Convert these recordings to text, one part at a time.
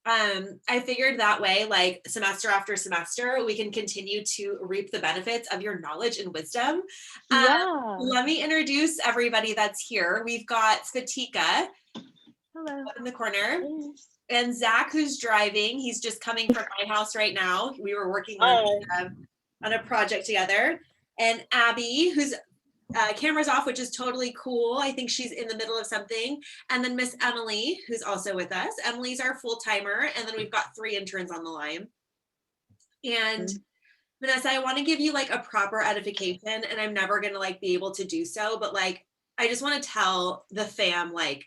I figured that way, like semester after semester, we can continue to reap the benefits of your knowledge and wisdom. Um, Yeah. Let me introduce everybody that's here. We've got Spatika Hello. in the corner, Yes. and Zach, who's driving. He's just coming from my house right now. We were working Hi. on a project together. And Abby, who's camera's off, which is totally cool. I think she's in the middle of something. And then Miss Emily, who's also with us. Emily's our full timer. And then we've got 3 interns on the line. And Vanessa, I want to give you like a proper edification, and I'm never going to like be able to do so. But like, I just want to tell the fam, like,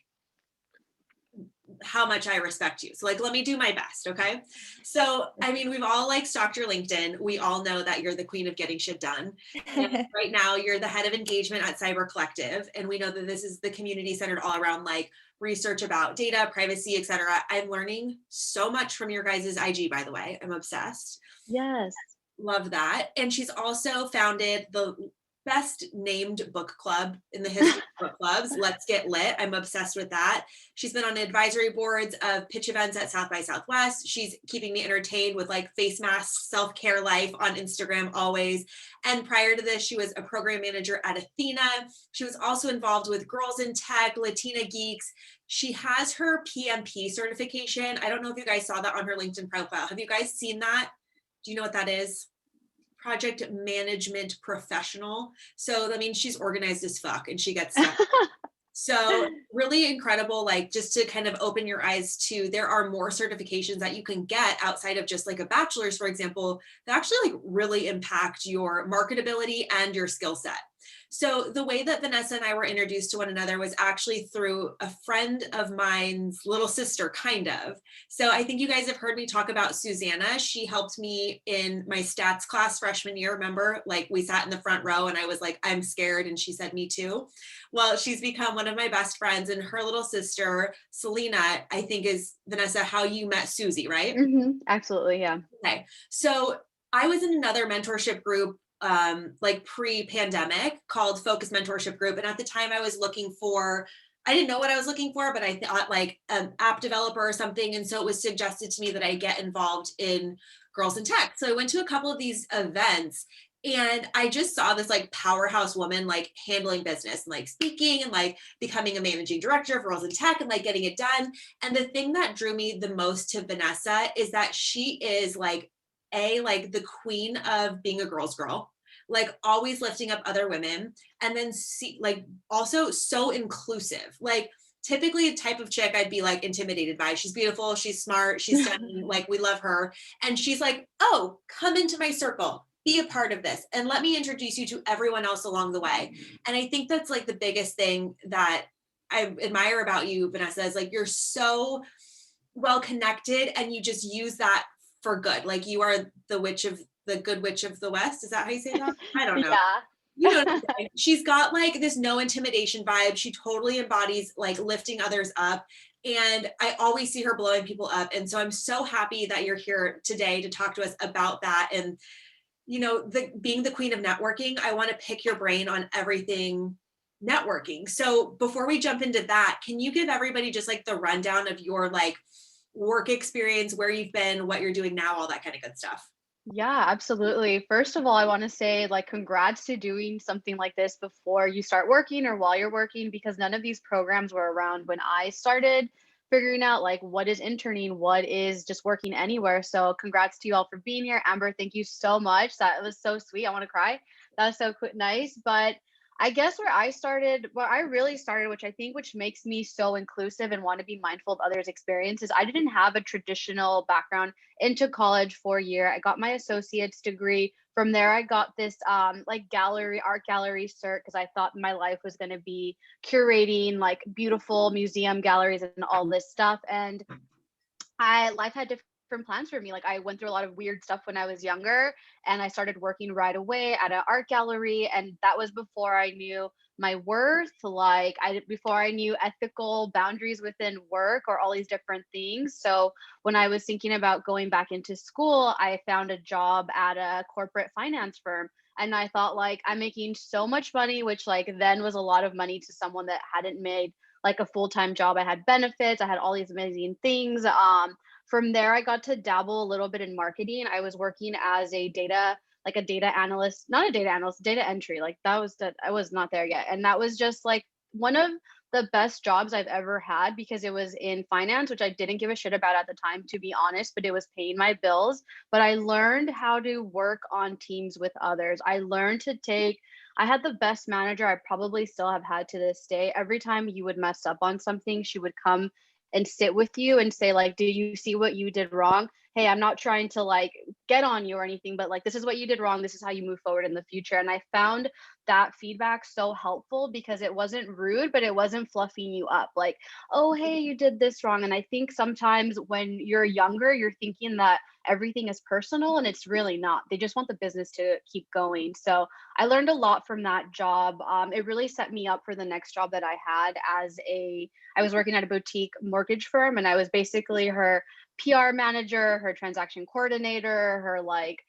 how much I respect you. So like, let me do my best. Okay. So, I mean, we've all like stalked your LinkedIn. We all know that you're the queen of getting shit done. And right now you're the head of engagement at Cyber Collective. And we know that this is the community centered all around like research about data, privacy, etc. I'm learning so much from your guys' IG, by the way. I'm obsessed. Yes. Love that. And she's also founded the best named book club in the history of book clubs, Let's Get Lit. I'm obsessed with that. She's been on advisory boards of pitch events at South by Southwest. She's keeping me entertained with like face masks, self-care life on Instagram always. And prior to this, she was a program manager at Athena. She was also involved with Girls in Tech, Latina Geeks. She has her PMP certification. I don't know if you guys saw that on her LinkedIn profile. Have you guys seen that? Do you know what that is? Project management professional. So that means she's organized as fuck and she gets stuff. So really incredible, like just to kind of open your eyes to, there are more certifications that you can get outside of just like a bachelor's, for example, that actually like really impact your marketability and your skill set. So the way that Vanessa and I were introduced to one another was actually through a friend of mine's little sister, kind of. So I think you guys have heard me talk about Susanna. She helped me in my stats class freshman year. Remember, like we sat in the front row and I was like, I'm scared. And she said, me too. Well, she's become one of my best friends, and her little sister, Selena, I think is, Vanessa, how you met Susie, right? Absolutely. Yeah. Okay. So I was in another mentorship group like pre-pandemic called Focus Mentorship Group. And at the time I was looking for, I didn't know what I was looking for, but I thought like an app developer or something. And so it was suggested to me that I get involved in Girls in Tech. So I went to a couple of these events and I just saw this like powerhouse woman like handling business and like speaking and like becoming a managing director of Girls in Tech and like getting it done. And the thing that drew me the most to Vanessa is that she is like like the queen of being a girl's girl, like always lifting up other women, and then see like also so inclusive, like typically a type of chick I'd be like intimidated by. She's beautiful, she's smart, she's stunning, like we love her. And she's like, oh, come into my circle, be a part of this, and let me introduce you to everyone else along the way. And I think that's like the biggest thing that I admire about you, Vanessa, is like you're so well connected and you just use that for good. Like you are the good witch of the West. Is that how you say that? I don't know. You know what I'm saying? She's got like this no intimidation vibe. She totally embodies like lifting others up. And I always see her blowing people up. And so I'm so happy that you're here today to talk to us about that. And, you know, being the queen of networking, I want to pick your brain on everything networking. So before we jump into that, can you give everybody just like the rundown of your like work experience, where you've been, what you're doing now, all that kind of good stuff? Yeah, absolutely. First of all, I want to say like congrats to doing something like this before you start working or while you're working, because none of these programs were around when I started figuring out like what is interning, what is just working anywhere. So congrats to you all for being here. Amber, thank you so much. That was so sweet. I want to cry. That was so nice. But I guess where I really started, which I think which makes me so inclusive and want to be mindful of others' experiences. I didn't have a traditional background into college for a year. I got my associate's degree. From there, I got this like art gallery cert because I thought my life was going to be curating like beautiful museum galleries and all this stuff. And life had different plans for me. Like I went through a lot of weird stuff when I was younger, and I started working right away at an art gallery, and that was before I knew my worth. Like before I knew ethical boundaries within work or all these different things. So when I was thinking about going back into school, I found a job at a corporate finance firm. And I thought like I'm making so much money, which like then was a lot of money to someone that hadn't made like a full-time job. I had benefits, I had all these amazing things. From there, I got to dabble a little bit in marketing. I was working as a data, like a data analyst, not a data analyst, data entry. Like that was that I was not there yet. And that was just like one of the best jobs I've ever had because it was in finance, which I didn't give a shit about at the time, to be honest, but it was paying my bills. But I learned how to work on teams with others. I learned to take, I had the best manager I probably still have had to this day. Every time you would mess up on something, she would come and sit with you and say, like, did you see what you did wrong? Hey, I'm not trying to like get on you or anything, but like, this is what you did wrong. This is how you move forward in the future. And I found that feedback so helpful because it wasn't rude, but it wasn't fluffing you up. Like, oh, hey, you did this wrong. And I think sometimes when you're younger, you're thinking that everything is personal and it's really not. They just want the business to keep going. So I learned a lot from that job. It really set me up for the next job that I had I was working at a boutique mortgage firm and I was basically her PR manager, her transaction coordinator, her like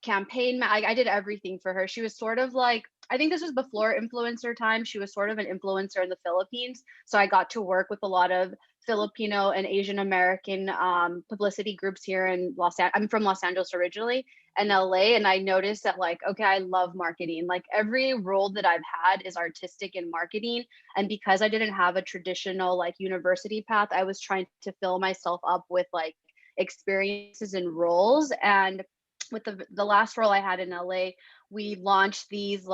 I did everything for her. She was sort of like, I think this was before influencer time. She was sort of an influencer in the Philippines. So I got to work with a lot of Filipino and Asian American publicity groups here in Los Angeles. I'm from Los Angeles originally and LA. And I noticed that like, okay, I love marketing. Like every role that I've had is artistic in marketing. And because I didn't have a traditional like university path, I was trying to fill myself up with like experiences and roles. And with the last role I had in LA, we launched these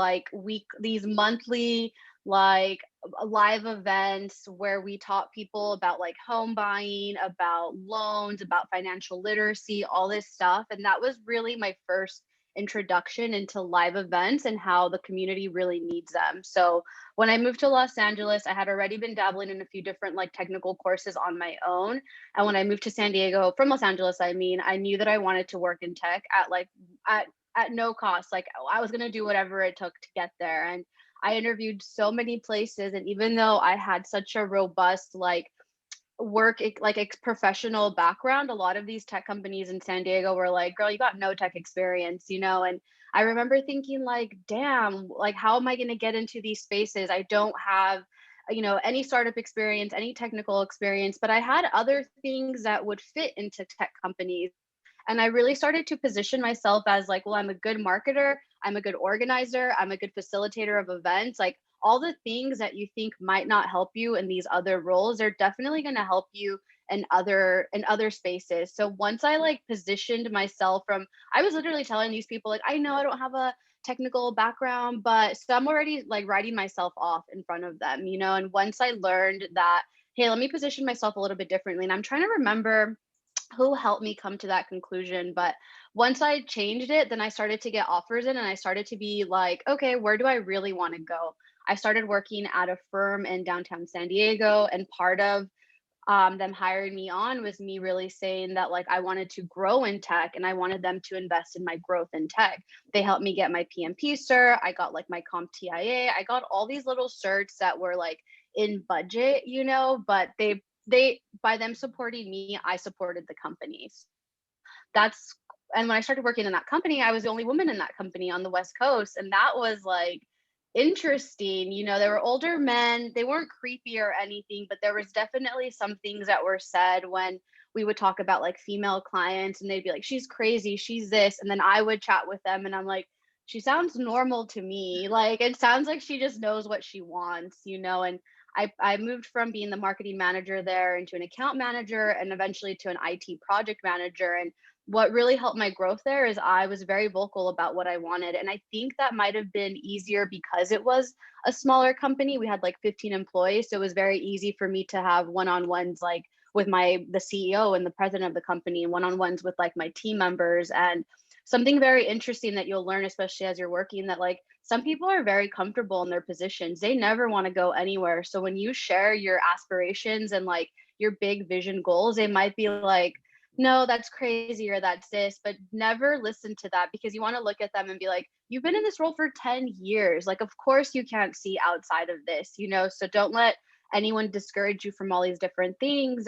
monthly like live events where we taught people about like home buying, about loans, about financial literacy, all this stuff. And that was really my first introduction into live events and how the community really needs them. So when I moved to Los Angeles, I had already been dabbling in a few different like technical courses on my own. And when I moved to San Diego from Los Angeles, I mean, I knew that I wanted to work in tech at no cost. Like I was going to do whatever it took to get there. And I interviewed so many places. And even though I had such a robust, like, professional background, a lot of these tech companies in San Diego were like, girl, you got no tech experience, you know? And I remember thinking like, damn, like, how am I going to get into these spaces? I don't have, any startup experience, any technical experience, but I had other things that would fit into tech companies. And I really started to position myself as like, well, I'm a good marketer, I'm a good organizer, I'm a good facilitator of events. Like all the things that you think might not help you in these other roles, they're definitely going to help you in other spaces. So once I like positioned myself from, I was literally telling these people like, I know I don't have a technical background, but so I'm already like writing myself off in front of them, and once I learned that, hey, let me position myself a little bit differently. And I'm trying to remember who helped me come to that conclusion. But once I changed it, then I started to get offers in and I started to be like, okay, where do I really want to go? I started working at a firm in downtown San Diego, and part of them hiring me on was me really saying that like I wanted to grow in tech and I wanted them to invest in my growth in tech. They helped me get my PMP cert. I got like my CompTIA. I got all these little certs that were like in budget, but they by them supporting me, I supported the companies. That's and when I started working in that company, I was the only woman in that company on the West Coast. And that was like interesting. They were older men. They weren't creepy or anything, but there was definitely some things that were said when we would talk about like female clients and they'd be like, she's crazy, she's this. And then I would chat with them and I'm like, she sounds normal to me. Like it sounds like she just knows what she wants, and I moved from being the marketing manager there into an account manager and eventually to an IT project manager. And what really helped my growth there is I was very vocal about what I wanted. And I think that might have been easier because it was a smaller company. We had like 15 employees. So it was very easy for me to have one-on-ones like with the CEO and the president of the company, and one-on-ones with like my team members. And something very interesting that you'll learn, especially as you're working, that like some people are very comfortable in their positions. They never want to go anywhere. So when you share your aspirations and like your big vision goals, they might be like, no, that's crazy or that's this, but never listen to that because you want to look at them and be like, you've been in this role for 10 years. Like, of course you can't see outside of this, so don't let anyone discourage you from all these different things.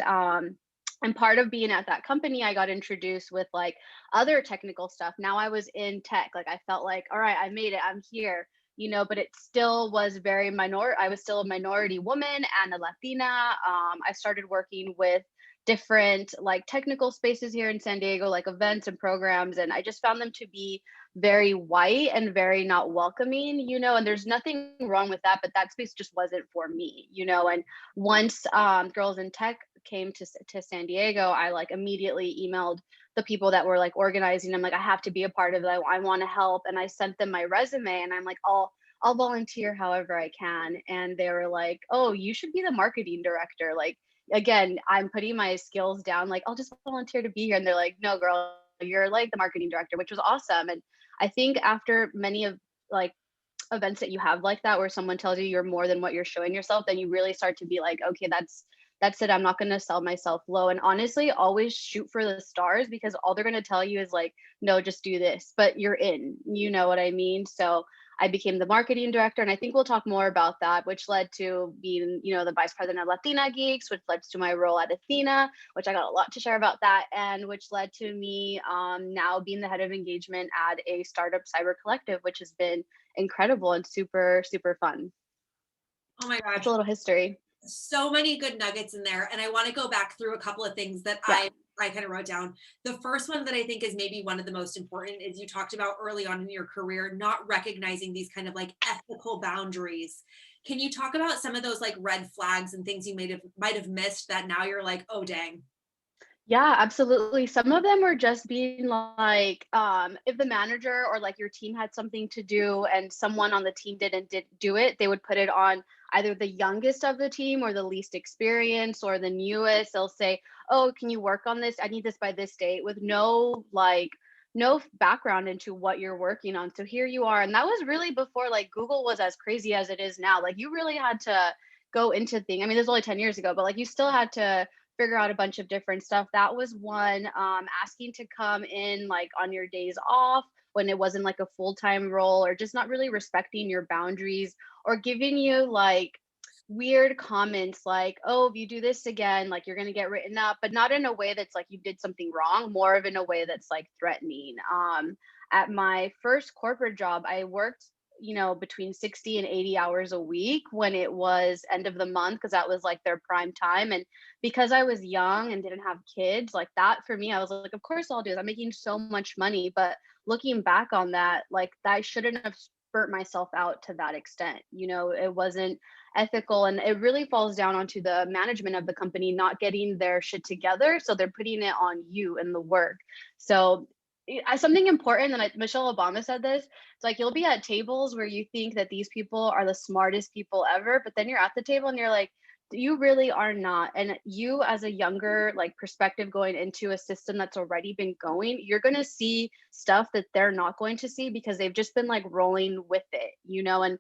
And part of being at that company, I got introduced with like other technical stuff. Now I was in tech. Like I felt like, all right, I made it, I'm here, but it still was very minor. I was still a minority woman and a Latina. I started working with different like technical spaces here in San Diego, like events and programs. And I just found them to be very white and very not welcoming, and there's nothing wrong with that, but that space just wasn't for me, and once Girls in Tech came to San Diego, I like immediately emailed the people that were like organizing. I'm like, I have to be a part of it. I want to help. And I sent them my resume and I'm like, I'll volunteer however I can. And they were like, oh, you should be the marketing director. Like, again, I'm putting my skills down. Like, I'll just volunteer to be here. And they're like, no, girl, you're like the marketing director, which was awesome. And I think after many of like events that you have like that, where someone tells you you're more than what you're showing yourself, then you really start to be like, okay, that's it. I'm not going to sell myself low. And honestly, always shoot for the stars, because all they're going to tell you is like, no, just do this, but you're in, you know what I mean? So I became the marketing director, and I think we'll talk more about that, which led to being, the vice president of Latina Geeks, which led to my role at Athena, which I got a lot to share about that, and which led to me now being the head of engagement at a startup cyber collective, which has been incredible and super, super fun. Oh my That's gosh. a little history. So many good nuggets in there. And I want to go back through a couple of things that Yeah. I kind of wrote down. The first one that I think is maybe one of the most important is you talked about early on in your career, not recognizing these kind of like ethical boundaries. Can you talk about some of those like red flags and things you might have missed that now you're like, oh dang. Yeah, absolutely. Some of them were just being like, if the manager or like your team had something to do and someone on the team did do it, they would put it on either the youngest of the team or the least experienced or the newest. They'll say, "Oh, can you work on this? I need this by this date," with no background into what you're working on. So here you are, and that was really before like Google was as crazy as it is now. Like you really had to go into things. I mean, this was only 10 years ago, but like you still had to figure out a bunch of different stuff. That was one. Asking to come in like on your days off when it wasn't like a full-time role, or just not really respecting your boundaries, or giving you like weird comments like, oh, if you do this again, like you're going to get written up, but not in a way that's like you did something wrong, more of in a way that's like threatening. At my first corporate job, I worked between 60 and 80 hours a week when it was end of the month, because that was like their prime time. And because I was young and didn't have kids, like that for me, I was like, of course I'll do this. I'm making so much money. But looking back on that, like that shouldn't have burnt myself out to that extent. It wasn't ethical. And it really falls down onto the management of the company not getting their shit together. So they're putting it on you and the work. So something important, and Michelle Obama said this, it's like you'll be at tables where you think that these people are the smartest people ever, but then you're at the table and you're like, you really are not. And you, as a younger like perspective going into a system that's already been going, you're going to see stuff that they're not going to see because they've just been like rolling with it, and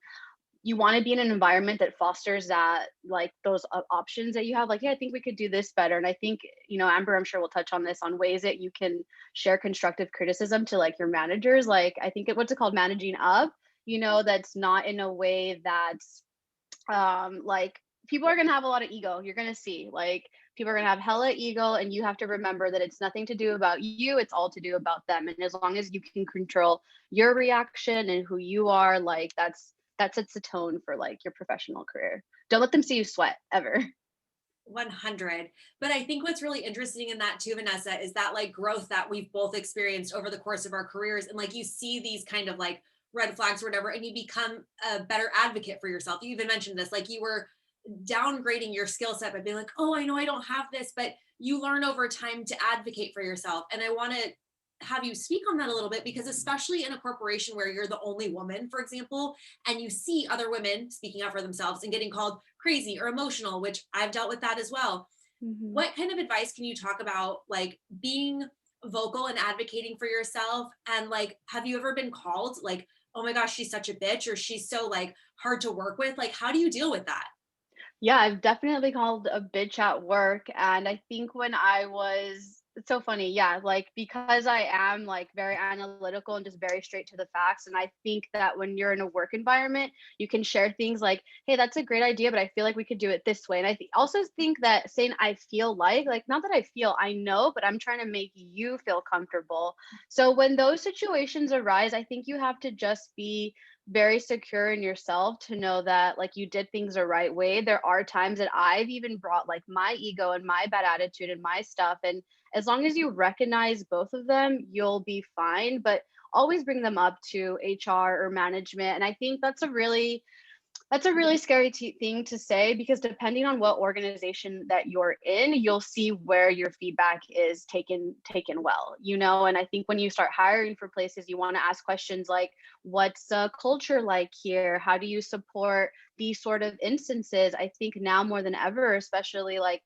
you want to be in an environment that fosters that, like those options that you have, like, yeah, I think we could do this better. And I think, Amber, I'm sure we'll touch on this, on ways that you can share constructive criticism to like your managers. Like, I think what's it called, managing up, that's not in a way that's like, people are going to have a lot of ego. You're going to see like people are going to have hella ego, and you have to remember that it's nothing to do about you, it's all to do about them. And as long as you can control your reaction and who you are, like that sets the tone for like your professional career. Don't let them see you sweat ever. 100. But I think what's really interesting in that too, Vanessa, is that like growth that we've both experienced over the course of our careers. And like you see these kind of like red flags or whatever, and you become a better advocate for yourself. You even mentioned this, like you were downgrading your skill set by being like, oh, I know I don't have this, but you learn over time to advocate for yourself. And I want to have you speak on that a little bit, because especially in a corporation where you're the only woman, for example, and you see other women speaking up for themselves and getting called crazy or emotional, which I've dealt with that as well. Mhm. What kind of advice can you talk about like being vocal and advocating for yourself? And like, have you ever been called like, oh my gosh, she's such a bitch, or she's so like hard to work with? Like, how do you deal with that? Yeah, I've definitely called a bitch at work. And I think when I was It's so funny. Yeah, like because I am like very analytical and just very straight to the facts. And I think that when you're in a work environment, you can share things like, hey, that's a great idea, but I feel like we could do it this way. And also think that saying I feel like not that I feel, I know, but I'm trying to make you feel comfortable. So when those situations arise, I think you have to just be very secure in yourself to know that like you did things the right way. There are times that I've even brought like my ego and my bad attitude and my stuff, and as long as you recognize both of them, you'll be fine, but always bring them up to HR or management. And I think that's a really scary thing to say, because depending on what organization that you're in, you'll see where your feedback is taken well, and I think when you start hiring for places, you want to ask questions like, what's the culture like here? How do you support these sort of instances? I think now more than ever, especially like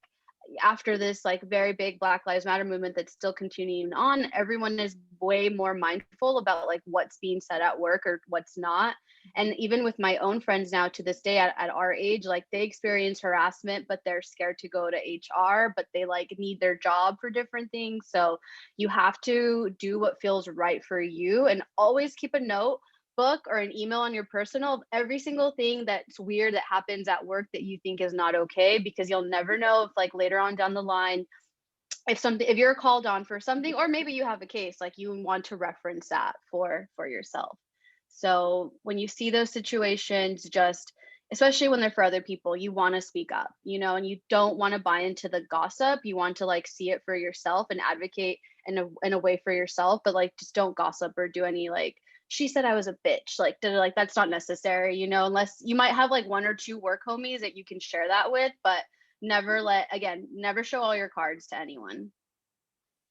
after this like very big Black Lives Matter movement that's still continuing on, everyone is way more mindful about like what's being said at work or what's not. And even with my own friends now to this day at our age, like they experience harassment, but they're scared to go to HR, but they like need their job for different things. So you have to do what feels right for you, and always keep a note book or an email on your personal of every single thing that's weird that happens at work that you think is not okay, because you'll never know if like later on down the line, if you're called on for something, or maybe you have a case like you want to reference that for yourself. So when you see those situations, just especially when they're for other people, you want to speak up, and you don't want to buy into the gossip. You want to like see it for yourself and advocate in a way for yourself, but like just don't gossip or do any like, she said I was a bitch, like that's not necessary, unless you might have like one or two work homies that you can share that with, but never show all your cards to anyone.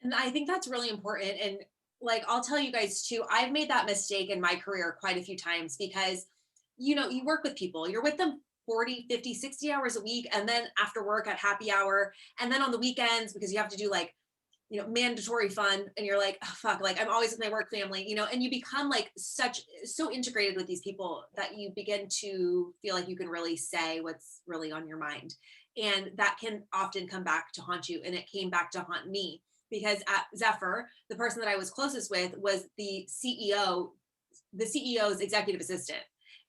And I think that's really important. And like, I'll tell you guys too, I've made that mistake in my career quite a few times because, you work with people, you're with them 40, 50, 60 hours a week. And then after work at happy hour, and then on the weekends, because you have to do like, mandatory fun. And you're like, oh, fuck, like I'm always with my work family, and you become like so integrated with these people that you begin to feel like you can really say what's really on your mind. And that can often come back to haunt you. And it came back to haunt me because at Zephyr, the person that I was closest with was the CEO's executive assistant.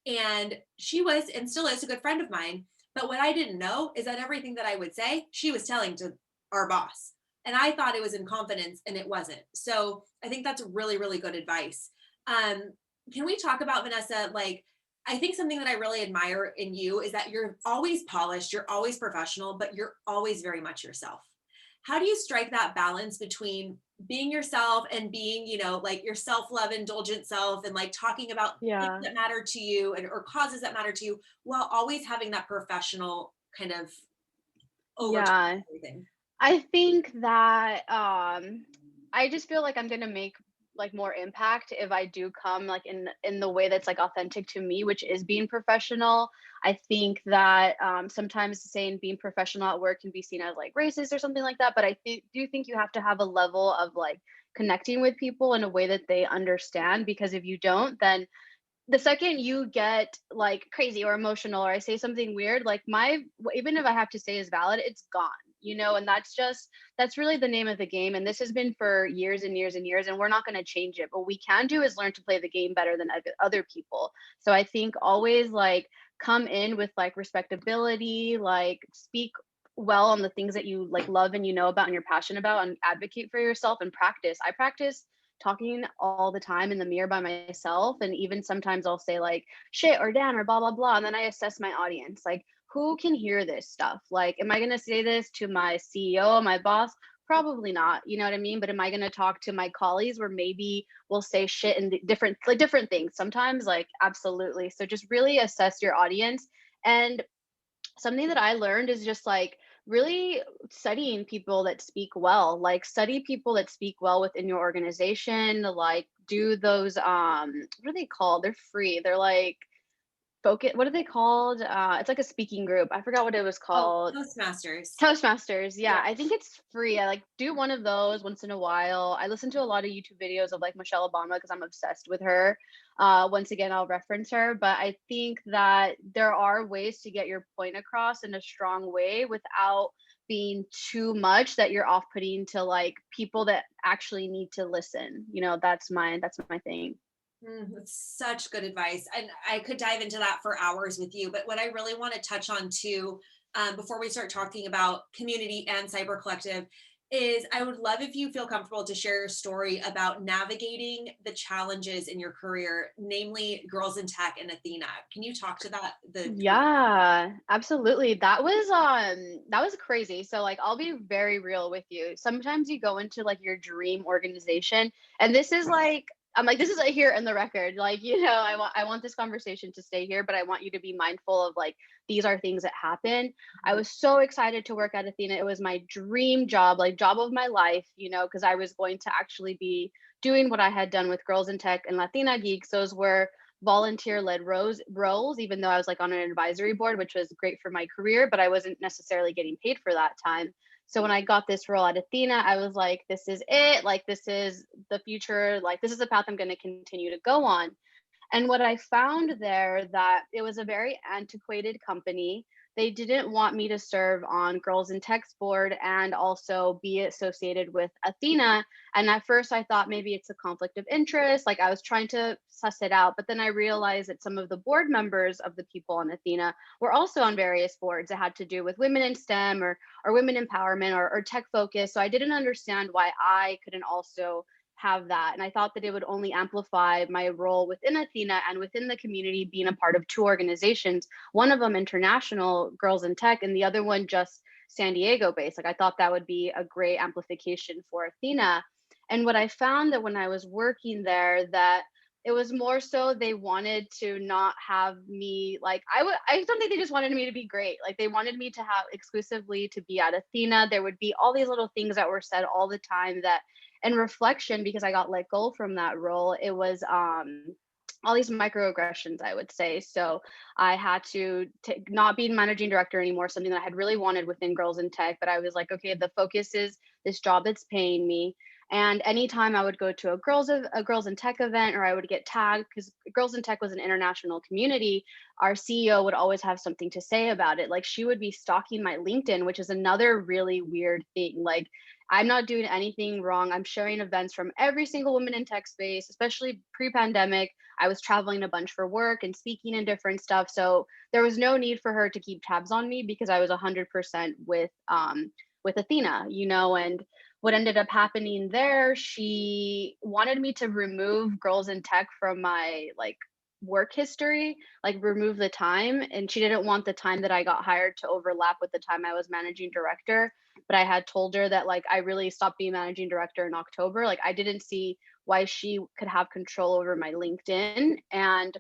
And she was and still is a good friend of mine. But what I didn't know is that everything that I would say, she was telling to our boss. And I thought it was in confidence and it wasn't. So I think that's really, really good advice. Um, can we talk about, Vanessa? Like, I think something that I really admire in you is that you're always polished, you're always professional, but you're always very much yourself. How do you strike that balance between being yourself and being, like your self-love, indulgent self, and like talking about things Yeah. that matter to you or causes that matter to you, while always having that professional kind of overtone Yeah. to everything? I think that I just feel like I'm gonna make like more impact if I do come like in the way that's like authentic to me, which is being professional. I think that sometimes saying being professional at work can be seen as like racist or something like that, but do think you have to have a level of like connecting with people in a way that they understand, because if you don't, then the second you get like crazy or emotional or I say something weird, like even if I have to say is valid, it's gone, and that's really the name of the game. And this has been for years and years and years, and we're not going to change it. What we can do is learn to play the game better than other people. So I think always like come in with like respectability, like speak well on the things that you like love and about and you're passionate about, and advocate for yourself and practice. I practice talking all the time in the mirror by myself. And even sometimes I'll say like shit or damn or blah, blah, blah. And then I assess my audience. Like, who can hear this stuff? Like, am I going to say this to my CEO, my boss? Probably not. You know what I mean? But am I going to talk to my colleagues where maybe we'll say shit and different things sometimes? Like, absolutely. So just really assess your audience. And something that I learned is just like really studying people that speak well, like study people that speak well within your organization, like do those what are they called? They're free. They're like focus, what are they called? It's like a speaking group. I forgot what it was Oh, called. Toastmasters. Toastmasters, yeah, Yeah. I think it's free. I like do one of those once in a while. I listen to a lot of YouTube videos of like Michelle Obama because I'm obsessed with her. Once again, I'll reference her, but I think that there are ways to get your point across in a strong way without being too much that you're off-putting to like people that actually need to listen. That's my thing. That's such good advice. And I could dive into that for hours with you. But what I really want to touch on too, before we start talking about community and cyber collective, is I would love if you feel comfortable to share your story about navigating the challenges in your career, namely Girls in Tech and Athena. Can you talk to that? Yeah, absolutely. That was crazy. So like I'll be very real with you. Sometimes you go into like your dream organization and this is like I'm like this is like here in the record. Like, I want this conversation to stay here, but I want you to be mindful of like these are things that happen. I was so excited to work at Athena. It was my dream job, like job of my life, because I was going to actually be doing what I had done with Girls in Tech and Latina Geeks. Those were volunteer led roles, even though I was like on an advisory board, which was great for my career, but I wasn't necessarily getting paid for that time. So when I got this role at Athena, I was like, this is it. Like, this is the future. Like, this is the path I'm going to continue to go on. And what I found there that it was a very antiquated company. They didn't want me to serve on Girls in Tech's board and also be associated with Athena. And at first I thought maybe it's a conflict of interest. Like I was trying to suss it out, but then I realized that some of the board members of the people on Athena were also on various boards that had to do with women in STEM or women empowerment or tech focus. So I didn't understand why I couldn't also have that. And I thought that it would only amplify my role within Athena and within the community being a part of two organizations, one of them international Girls in Tech and the other one just San Diego based. Like I thought that would be a great amplification for Athena. And what I found that when I was working there that it was more so they wanted to not have me like I don't think they just wanted me to be great. Like they wanted me to have exclusively to be at Athena. There would be all these little things that were said all the time that in reflection, because I got let go from that role, it was all these microaggressions, I would say. So I had to not be managing director anymore, something that I had really wanted within Girls in Tech. But I was like, okay, the focus is this job that's paying me. And anytime I would go to a girls in tech event or I would get tagged because Girls in Tech was an international community, our CEO would always have something to say about it. Like she would be stalking my LinkedIn, which is another really weird thing. Like I'm not doing anything wrong. I'm sharing events from every single woman in tech space, especially pre-pandemic. I was traveling a bunch for work and speaking and different stuff. So there was no need for her to keep tabs on me because I was 100% with Athena, and what ended up happening there, she wanted me to remove Girls in Tech from my like work history, like remove the time. And she didn't want the time that I got hired to overlap with the time I was managing director. But I had told her that like I really stopped being managing director in October. Like I didn't see why she could have control over my LinkedIn. And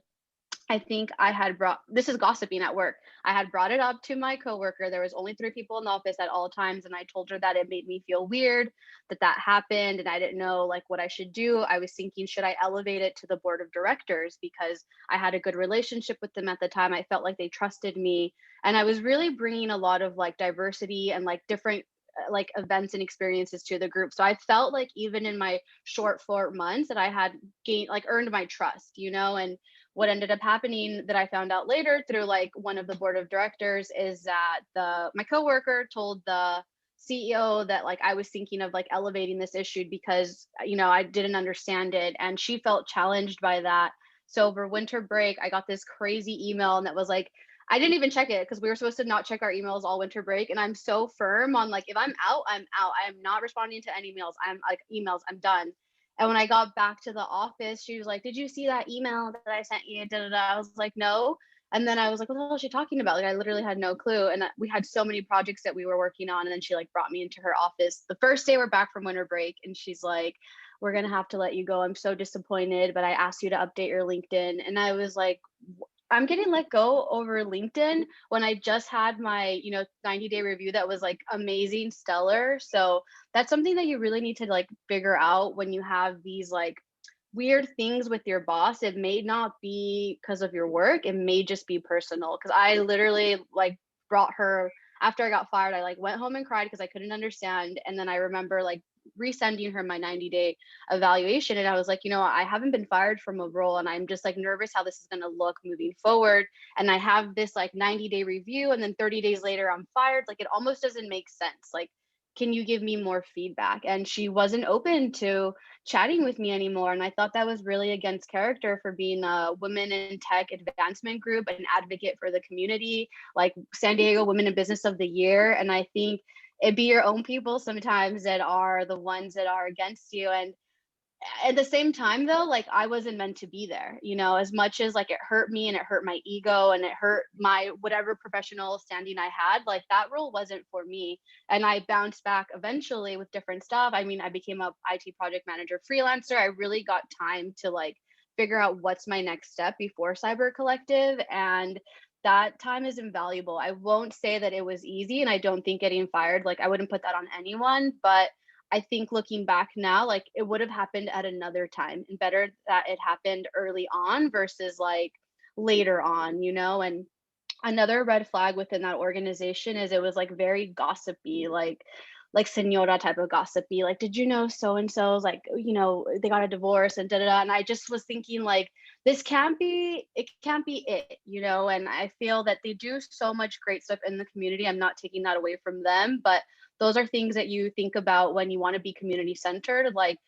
I think I had brought this is gossiping at work. I had brought it up to my coworker. There was only three people in the office at all times, and I told her that it made me feel weird that happened, and I didn't know like what I should do. I was thinking, should I elevate it to the board of directors because I had a good relationship with them at the time. I felt like they trusted me, and I was really bringing a lot of like diversity and like different like events and experiences to the group. So I felt like even in my short 4 months that I had gained like earned my trust, and what ended up happening that I found out later through like one of the board of directors is that my coworker told the CEO that like I was thinking of like elevating this issue because I didn't understand it and she felt challenged by that. So over winter break, I got this crazy email and that was like I didn't even check it because we were supposed to not check our emails all winter break. And I'm so firm on like if I'm out, I'm out. I am not responding to any emails. I'm like emails, I'm done. And when I got back to the office, she was like, "Did you see that email that I sent you?" Da, da, da. I was like, "No." And then I was like, "What the hell is she talking about?" Like, I literally had no clue. And we had so many projects that we were working on. And then she like brought me into her office the first day we're back from winter break. And she's like, "We're going to have to let you go. I'm so disappointed, but I asked you to update your LinkedIn." And I was like, I'm getting let go over LinkedIn when I just had my, 90-day review that was like amazing, stellar. So that's something that you really need to like figure out when you have these like weird things with your boss. It may not be because of your work, it may just be personal. Cause I literally like brought her after I got fired, I like went home and cried because I couldn't understand. And then I remember like resending her my 90-day evaluation. And I was like, I haven't been fired from a role, and I'm just like nervous how this is going to look moving forward. And I have this like 90-day review, and then 30 days later I'm fired. Like, it almost doesn't make sense. Like, can you give me more feedback? And she wasn't open to chatting with me anymore. And I thought that was really against character for being a women in tech advancement group, an advocate for the community, like San Diego Women in Business of the Year. And I think it be your own people sometimes that are the ones that are against you. And at the same time though, like, I wasn't meant to be there, as much as like it hurt me and it hurt my ego and it hurt my whatever professional standing I had, like that role wasn't for me. And I bounced back eventually with different stuff. I mean, I became a IT project manager freelancer. I really got time to like figure out what's my next step before Cyber Collective, and that time is invaluable. I won't say that it was easy, and I don't think getting fired, like, I wouldn't put that on anyone, but I think looking back now, like, it would have happened at another time, and better that it happened early on versus like later on, And another red flag within that organization is it was like very gossipy, like senora type of gossipy. Like, did you know so and so's like, they got a divorce and da da da. And I just was thinking like, it can't be it. And I feel that they do so much great stuff in the community. I'm not taking that away from them, but those are things that you think about when you want to be community centered. Like,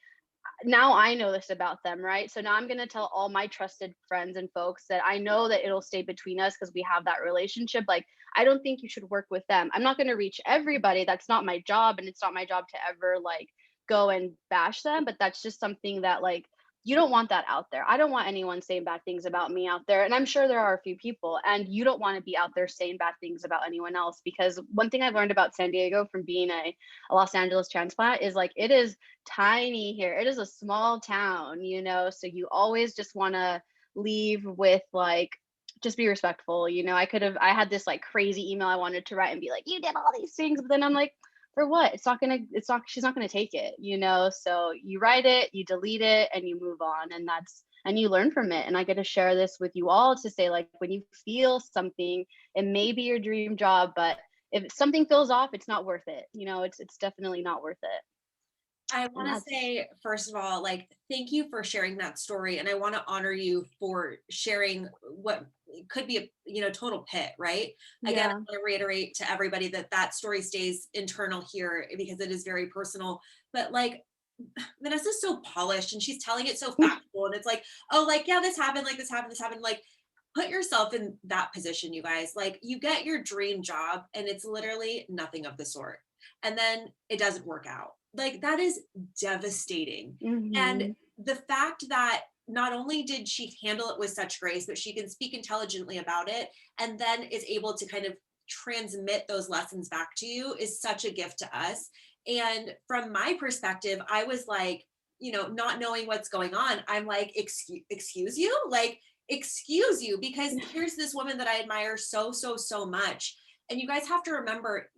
now I know this about them, right? So now I'm going to tell all my trusted friends and folks that I know that it'll stay between us because we have that relationship. Like, I don't think you should work with them. I'm not going to reach everybody. That's not my job. And it's not my job to ever like go and bash them. But that's just something that like, you don't want that out there. I don't want anyone saying bad things about me out there. And I'm sure there are a few people, and you don't want to be out there saying bad things about anyone else. Because one thing I've learned about San Diego from being a Los Angeles transplant is like, it is tiny here. It is a small town, so you always just want to leave with like, just be respectful. I had this like crazy email I wanted to write and be like, you did all these things, but then I'm like, for what? She's not gonna take it, So you write it, you delete it, and you move on. And you learn from it. And I get to share this with you all to say, like, when you feel something, it may be your dream job, but if something feels off, it's not worth it. It's definitely not worth it. I And want to that's say, first of all, like, thank you for sharing that story. And I want to honor you for sharing what could be a, total pit, right? Again, I yeah. want to reiterate to everybody that that story stays internal here because it is very personal. But like, Vanessa's so polished and she's telling it so factual. And it's like, oh, like, yeah, this happened, like this happened, this happened. Like, put yourself in that position, you guys. Like, you get your dream job and it's literally nothing of the sort. And then it doesn't work out. Like, that is devastating. And Hmm. the fact that not only did she handle it with such grace, but she can speak intelligently about it and then is able to kind of transmit those lessons back to you is such a gift to us. And from my perspective, I was like, not knowing what's going on, I'm like, excuse you? Like, excuse you, because here's this woman that I admire so, so, so much. And you guys have to remember,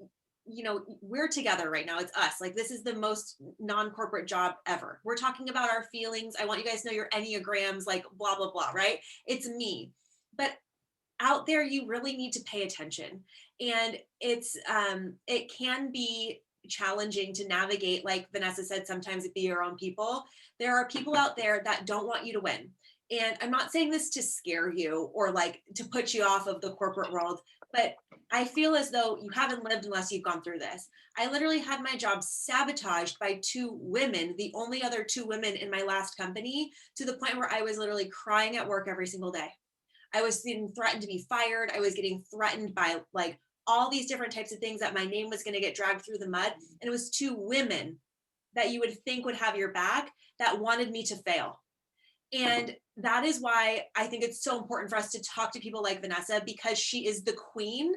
we're together right now. It's us. Like, this is the most non-corporate job ever. We're talking about our feelings. I want you guys to know your Enneagrams, like blah, blah, blah, right? It's me. But out there, you really need to pay attention. And it can be challenging to navigate. Like Vanessa said, sometimes it be your own people. There are people out there that don't want you to win. And I'm not saying this to scare you or like to put you off of the corporate world, but I feel as though you haven't lived unless you've gone through this. I literally had my job sabotaged by two women, the only other two women in my last company, to the point where I was literally crying at work every single day. I was getting threatened to be fired. I was getting threatened by like all these different types of things, that my name was going to get dragged through the mud. And it was two women that you would think would have your back that wanted me to fail. And that is why I think it's so important for us to talk to people like Vanessa, because she is the queen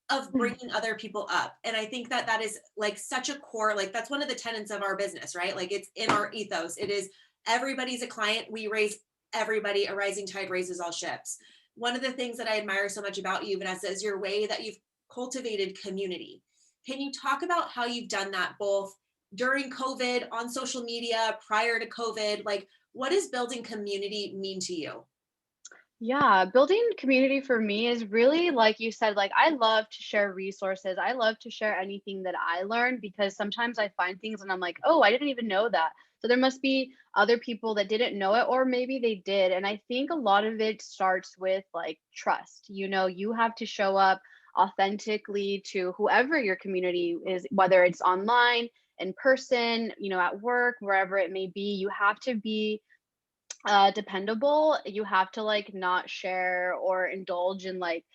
of bringing other people up. And I think that that is like such a core, like that's one of the tenets of our business, right? Like, it's in our ethos. It is, everybody's a client. We raise everybody. A rising tide raises all ships. One of the things that I admire so much about you, Vanessa, is your way that you've cultivated community. Can you talk about how you've done that both during COVID, on social media, prior to COVID? Like, what does building community mean to you? Yeah, building community for me is really like you said, like I love to share resources. I love to share anything that I learned because sometimes I find things and I'm like, oh, I didn't even know that. So there must be other people that didn't know it, or maybe they did. And I think a lot of it starts with like trust. You know, you have to show up authentically to whoever your community is, whether it's online, in person, you know, at work, wherever it may be. You have to be dependable. You have to like not share or indulge in like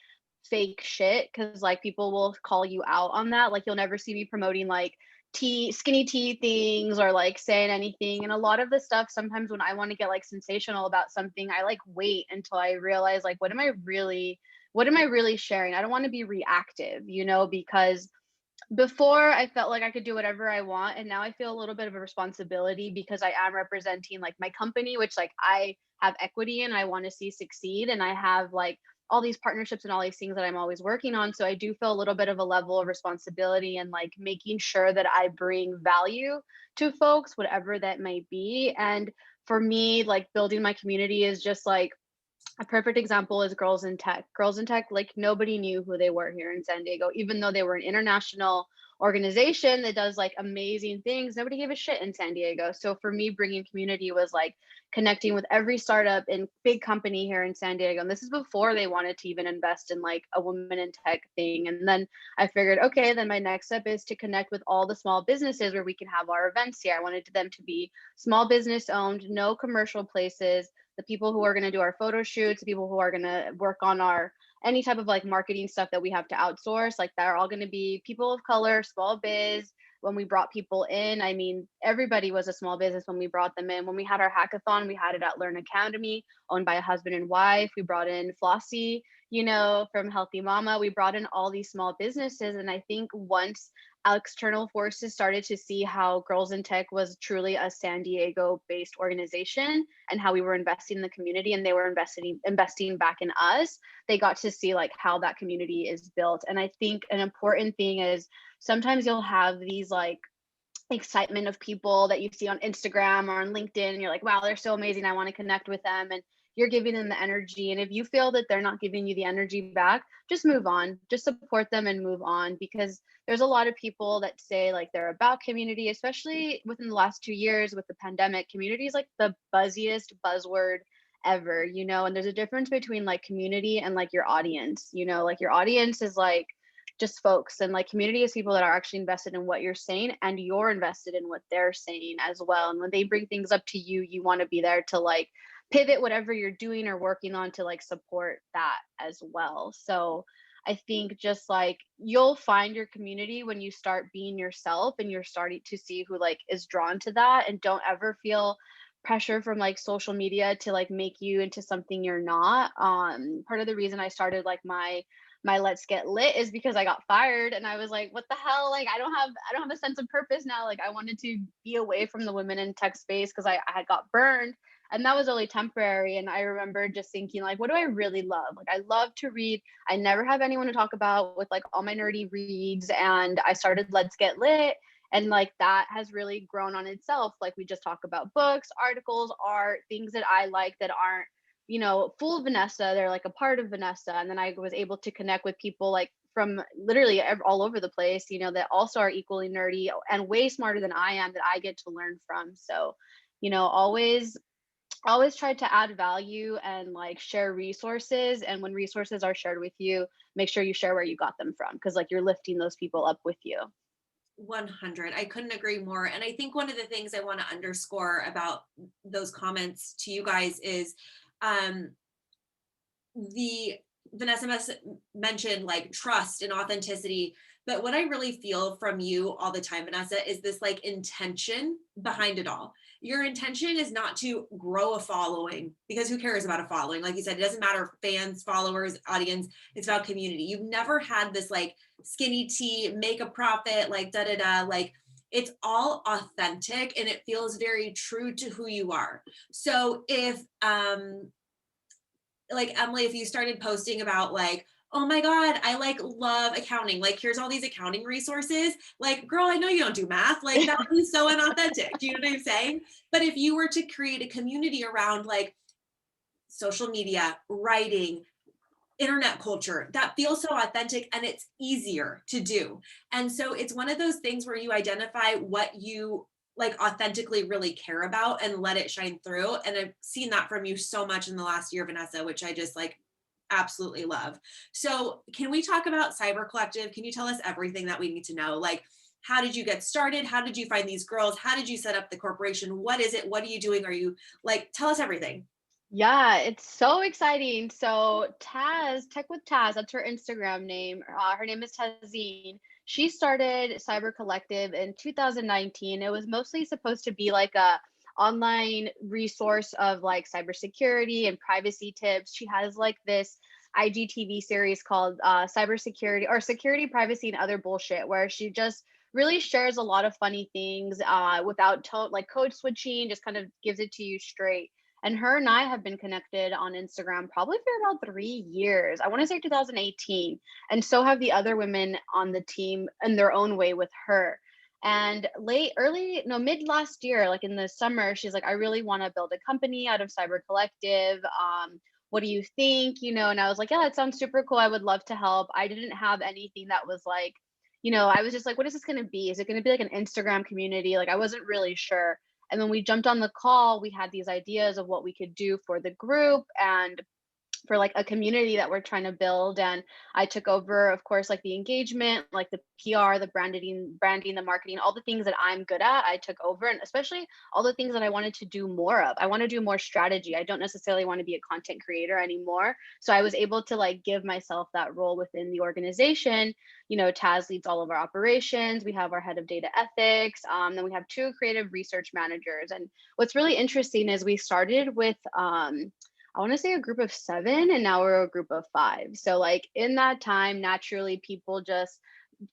fake shit because like people will call you out on that. Like you'll never see me promoting like tea skinny tea things or like saying anything. And a lot of the stuff sometimes when I want to get like sensational about something, I like wait until I realize like what am I really sharing? I don't want to be reactive, you know, because before I felt like I could do whatever I want, and now I feel a little bit of a responsibility because I am representing like my company, which like I have equity in, I want to see succeed, and I have like all these partnerships and all these things that I'm always working on. So I do feel a little bit of a level of responsibility and like making sure that I bring value to folks, whatever that may be. And for me, like building my community is just like a perfect example is Girls in Tech. Girls in Tech, like nobody knew who they were here in San Diego, even though they were an international organization that does like amazing things. Nobody gave a shit in San Diego. So for me, bringing community was like connecting with every startup and big company here in San Diego. And this is before they wanted to even invest in like a women in tech thing. And then I figured, okay, then my next step is to connect with all the small businesses where we can have our events here. I wanted them to be small business owned, no commercial places, the people who are going to do our photo shoots, the people who are going to work on our any type of like marketing stuff that we have to outsource, like they're all going to be people of color, small biz. When we brought people in, I mean, everybody was a small business when we brought them in. When we had our hackathon, we had it at Learn Academy, owned by a husband and wife. We brought in Flossie, you know, from Healthy Mama. We brought in all these small businesses. And I think once external forces started to see how Girls in Tech was truly a San Diego based organization and how we were investing in the community and they were investing back in us, they got to see like how that community is built. And I think an important thing is sometimes you'll have these like excitement of people that you see on Instagram or on LinkedIn, and you're like, wow, they're so amazing. I want to connect with them. And you're giving them the energy. And if you feel that they're not giving you the energy back, just move on, just support them and move on. Because there's a lot of people that say like they're about community, especially within the last 2 years with the pandemic. Community is like the buzziest buzzword ever, you know, and there's a difference between like community and like your audience, you know, like your audience is like just folks, and like community is people that are actually invested in what you're saying and you're invested in what they're saying as well. And when they bring things up to you, you want to be there to like pivot whatever you're doing or working on to like support that as well. So I think just like you'll find your community when you start being yourself and you're starting to see who like is drawn to that, and don't ever feel pressure from like social media to like make you into something you're not. Part of the reason I started like my Let's Get Lit is because I got fired and I was like, what the hell? Like I don't have a sense of purpose now. Like I wanted to be away from the women in tech space because I had got burned, and that was only temporary. And I remember just thinking like, what do I really love? Like I love to read. I never have anyone to talk about with like all my nerdy reads. And I started Let's Get Lit. And like that has really grown on itself. Like we just talk about books, articles, art, things that I like that aren't, you know, full of Vanessa. They're like a part of Vanessa. And then I was able to connect with people like from literally all over the place, you know, that also are equally nerdy and way smarter than I am that I get to learn from. So, you know, always try to add value and like share resources. And when resources are shared with you, make sure you share where you got them from because like you're lifting those people up with you. 100. I couldn't agree more. And I think one of the things I want to underscore about those comments to you guys is um, the mentioned like trust and authenticity. But what I really feel from you all the time, Vanessa, is this like intention behind it all. Your intention is not to grow a following because who cares about a following? Like you said, it doesn't matter fans, followers, audience. It's about community. You've never had this like skinny tea, make a profit, like da da da. Like it's all authentic and it feels very true to who you are. So if like Emily, if you started posting about like, oh my God, I like love accounting. Like, here's all these accounting resources. Like, girl, I know you don't do math. Like, that would be so inauthentic. Do you know what I'm saying? But if you were to create a community around like social media, writing, internet culture that feels so authentic and it's easier to do. And so it's one of those things where you identify what you like authentically really care about and let it shine through. And I've seen that from you so much in the last year, Vanessa, which I just like absolutely love. So can we talk about Cyber Collective? Can you tell us everything that we need to know? Like, how did you get started? How did you find these girls? How did you set up the corporation? What is it? What are you doing? Are you like, tell us everything. Yeah, it's so exciting. So Taz, Tech with Taz, that's her Instagram name. Her name is Tazine. She started Cyber Collective in 2019. It was mostly supposed to be like a online resource of like cybersecurity and privacy tips. She has like this IGTV series called Cybersecurity or Security, Privacy, and Other Bullshit, where she just really shares a lot of funny things without like code switching, just kind of gives it to you straight. And her and I have been connected on Instagram probably for about 3 years. I want to say 2018. And so have the other women on the team in their own way with her. And mid last year, like in the summer, she's like, I really want to build a company out of Cyber Collective. What do you think? And I was like, yeah, that sounds super cool. I would love to help. I didn't have anything that was like, I was just like, what is this going to be? Is it going to be like an Instagram community? Like, I wasn't really sure. And when we jumped on the call, we had these ideas of what we could do for the group and for like a community that we're trying to build. And I took over, of course, like the engagement, like the PR, the branding, the marketing, all the things that I'm good at. I took over, and especially all the things that I wanted to do more of. I want to do more strategy. I don't necessarily want to be a content creator anymore. So I was able to like give myself that role within the organization. Taz leads all of our operations. We have our head of data ethics. Then we have two creative research managers. And what's really interesting is we started with I want to say a group of 7, and now we're a group of 5. So like in that time, naturally people just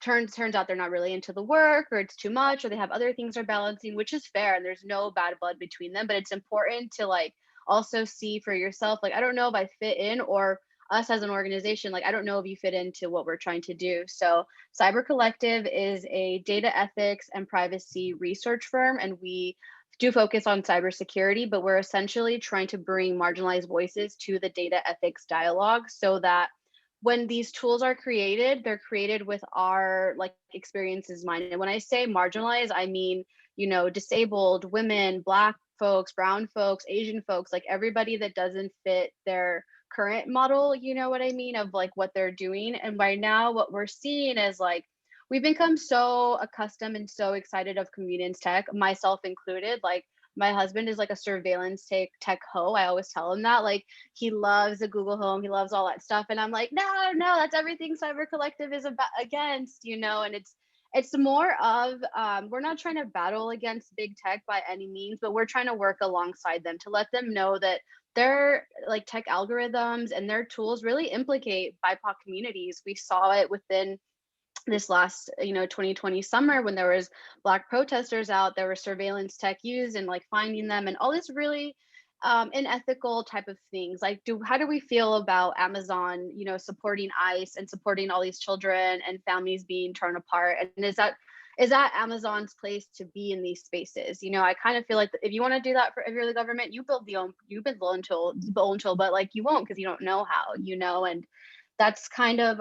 turns out they're not really into the work, or it's too much, or they have other things they're balancing, which is fair. And there's no bad blood between them, but it's important to like also see for yourself, like, I don't know if I fit in, or us as an organization, like, I don't know if you fit into what we're trying to do. So Cyber Collective is a data ethics and privacy research firm, and we do focus on cybersecurity, but we're essentially trying to bring marginalized voices to the data ethics dialogue so that when these tools are created, they're created with our like experiences in mind. And when I say marginalized, I mean, disabled, women, Black folks, brown folks, Asian folks, like everybody that doesn't fit their current model, you know what I mean, of like what they're doing. And by now, what we're seeing is like, we've become so accustomed and so excited of convenience tech, myself included. Like my husband is like a surveillance tech hoe. I always tell him that. Like he loves the Google Home, he loves all that stuff. And I'm like, no, that's everything Cyber Collective is about against, and it's more of we're not trying to battle against big tech by any means, but we're trying to work alongside them to let them know that their like tech algorithms and their tools really implicate BIPOC communities. We saw it within this last 2020 summer when there was Black protesters out, there was surveillance tech used and like finding them and all this really unethical type of things. Like, how do we feel about Amazon supporting ICE and supporting all these children and families being torn apart? And is that Amazon's place to be in these spaces? I kind of feel like if you want to do that if you're the government, you build own tool, but like you won't, because you don't know how, and that's kind of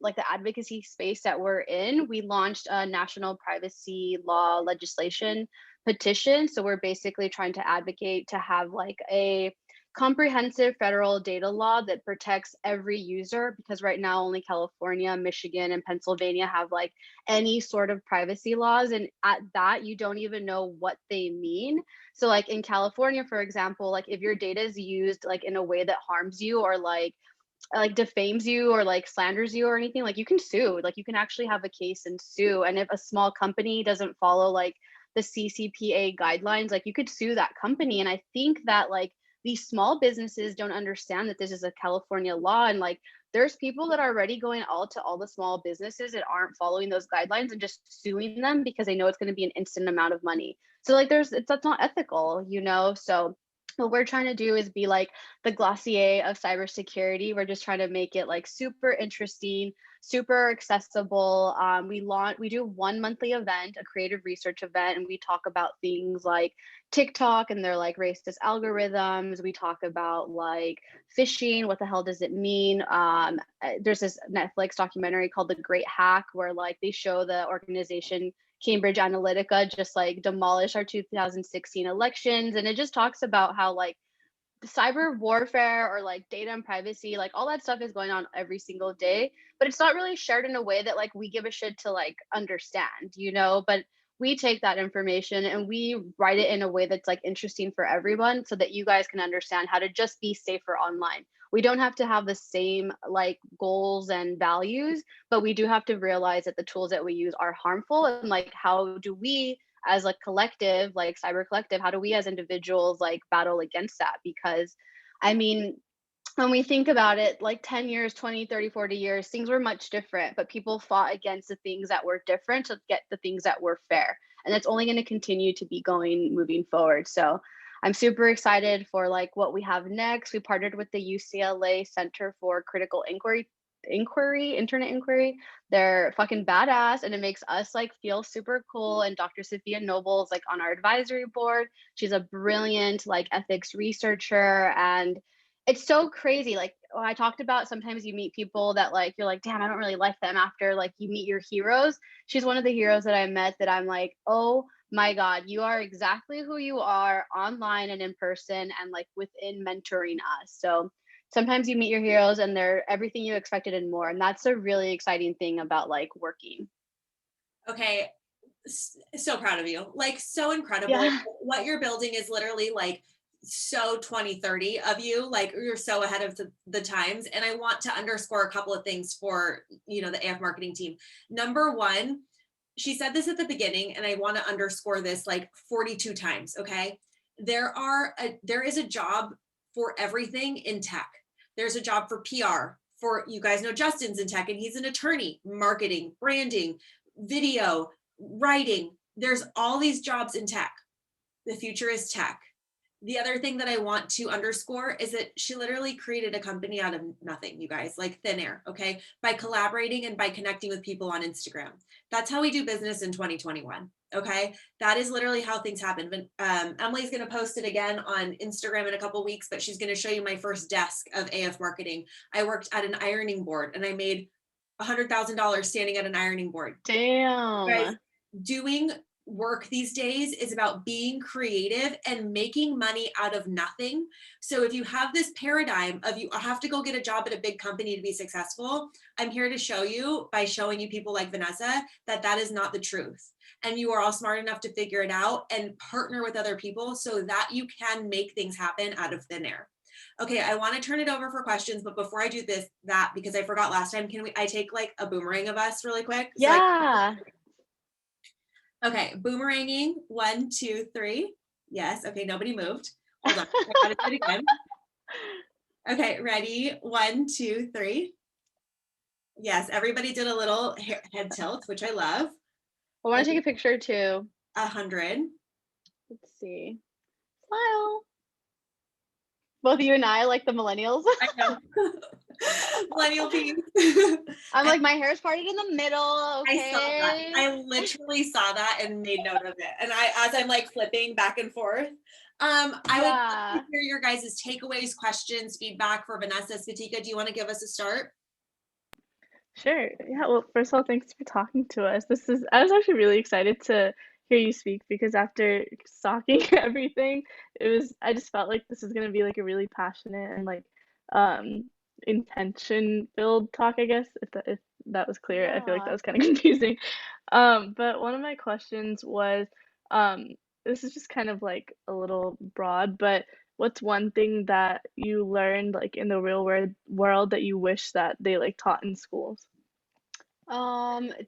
like the advocacy space that we're in. We launched a national privacy law legislation petition. So we're basically trying to advocate to have like a comprehensive federal data law that protects every user, because right now only California, Michigan, and Pennsylvania have like any sort of privacy laws. And at that, you don't even know what they mean. So like in California, for example, like if your data is used like in a way that harms you, or like defames you, or like slanders you or anything, like you can sue, like you can actually have a case and sue. And if a small company doesn't follow like the CCPA guidelines, like you could sue that company. And I think that like these small businesses don't understand that this is a California law, and like there's people that are already going to all the small businesses that aren't following those guidelines and just suing them because they know it's going to be an instant amount of money. So like that's not ethical. So what we're trying to do is be like the Glossier of cybersecurity. We're just trying to make it like super interesting, super accessible. We do one monthly event, a creative research event, and we talk about things like TikTok and their like racist algorithms. We talk about like phishing. What the hell does it mean? There's this Netflix documentary called The Great Hack, where like they show the organization Cambridge Analytica just like demolish our 2016 elections. And it just talks about how like cyber warfare or like data and privacy, like all that stuff is going on every single day, but it's not really shared in a way that like we give a shit to like understand, you know? But we take that information and we write it in a way that's like interesting for everyone so that you guys can understand how to just be safer online. We don't have to have the same like goals and values, but we do have to realize that the tools that we use are harmful, and like how do we as a collective, like cyber collective, how do we as individuals like battle against that? Because I mean, when we think about it, like 10 years, 20, 30, 40 years, things were much different, but people fought against the things that were different to get the things that were fair. And that's only going to continue to be going moving forward. So I'm super excited for like what we have next. We partnered with the UCLA Center for Critical Internet Inquiry. They're fucking badass, and it makes us like feel super cool. And Dr. Sophia Noble's like on our advisory board. She's a brilliant like ethics researcher, and it's so crazy. Like I talked about, sometimes you meet people that like you're like, damn, I don't really like them after like you meet your heroes. She's one of the heroes that I met that I'm like, oh my God, you are exactly who you are online and in person and like within mentoring us. So sometimes you meet your heroes and they're everything you expected and more. And that's a really exciting thing about like working. Okay. So proud of you. Like so incredible. Yeah. What you're building is literally like so 2030 of you. Like you're so ahead of the times. And I want to underscore a couple of things for, you know, the AF marketing team. Number one, she said this at the beginning, and I want to underscore this like 42 times. Okay. There is a job for everything in tech. There's a job for PR. For you guys know Justin's in tech and he's an attorney, marketing, branding, video, writing. There's all these jobs in tech. The future is tech. The other thing that I want to underscore is that she literally created a company out of nothing, you guys, like thin air, okay? By collaborating and by connecting with people on Instagram. That's how we do business in 2021, okay? That is literally how things happen. But Emily's going to post it again on Instagram in a couple weeks, but she's going to show you my first desk of AF marketing. I worked at an ironing board and I made $100,000 standing at an ironing board. You guys, Damn. doing work these days is about being creative and making money out of nothing. So if you have this paradigm of you have to go get a job at a big company to be successful, I'm here to show you by showing you people like Vanessa that that is not the truth. And you are all smart enough to figure it out and partner with other people so that you can make things happen out of thin air. Okay, I want to turn it over for questions, but before I do that, because I forgot last time, I take like a boomerang of us really quick? Yeah. Okay, boomeranging, 1, 2, 3. Yes, okay, nobody moved. Hold on, I gotta do it again. Okay, ready? 1, 2, 3. Yes, everybody did a little head tilt, which I love. I want to take a picture too. 100. Let's see. Smile. Both you and I, like the millennials. I know. Millennial piece. I'm like, my hair's parted in the middle. Okay. I saw that. I literally saw that and made note of it. And as I'm like flipping back and forth, I would love to hear your guys' takeaways, questions, feedback for Vanessa. Svatika, do you want to give us a start? Sure. Yeah. Well, first of all, thanks for talking to us. I was actually really excited to hear you speak because after stalking everything, I just felt like this is going to be like a really passionate and like um intention filled talk, I guess, if that was clear. I feel like that was kind of confusing. But one of my questions was, this is just kind of like a little broad, but what's one thing that you learned like in the real world that you wish that they like taught in schools?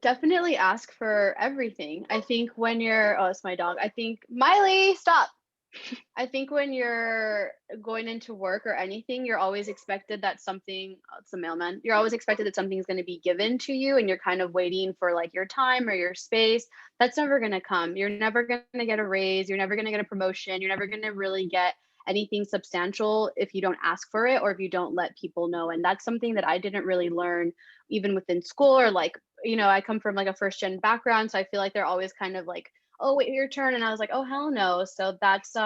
Definitely ask for everything. I think when you're, oh, it's my dog. I think, Miley, stop. I think when you're going into work or anything, you're always expected that something, oh, it's a mailman. You're always expected that something's going to be given to you and you're kind of waiting for like your time or your space. That's never going to come. You're never going to get a raise. You're never going to get a promotion. You're never going to really get anything substantial if you don't ask for it or if you don't let people know. And that's something that I didn't really learn even within school, or like, I come from like a first gen background. So I feel like they're always kind of like, oh, wait, your turn. And I was like, oh, hell no. So that's,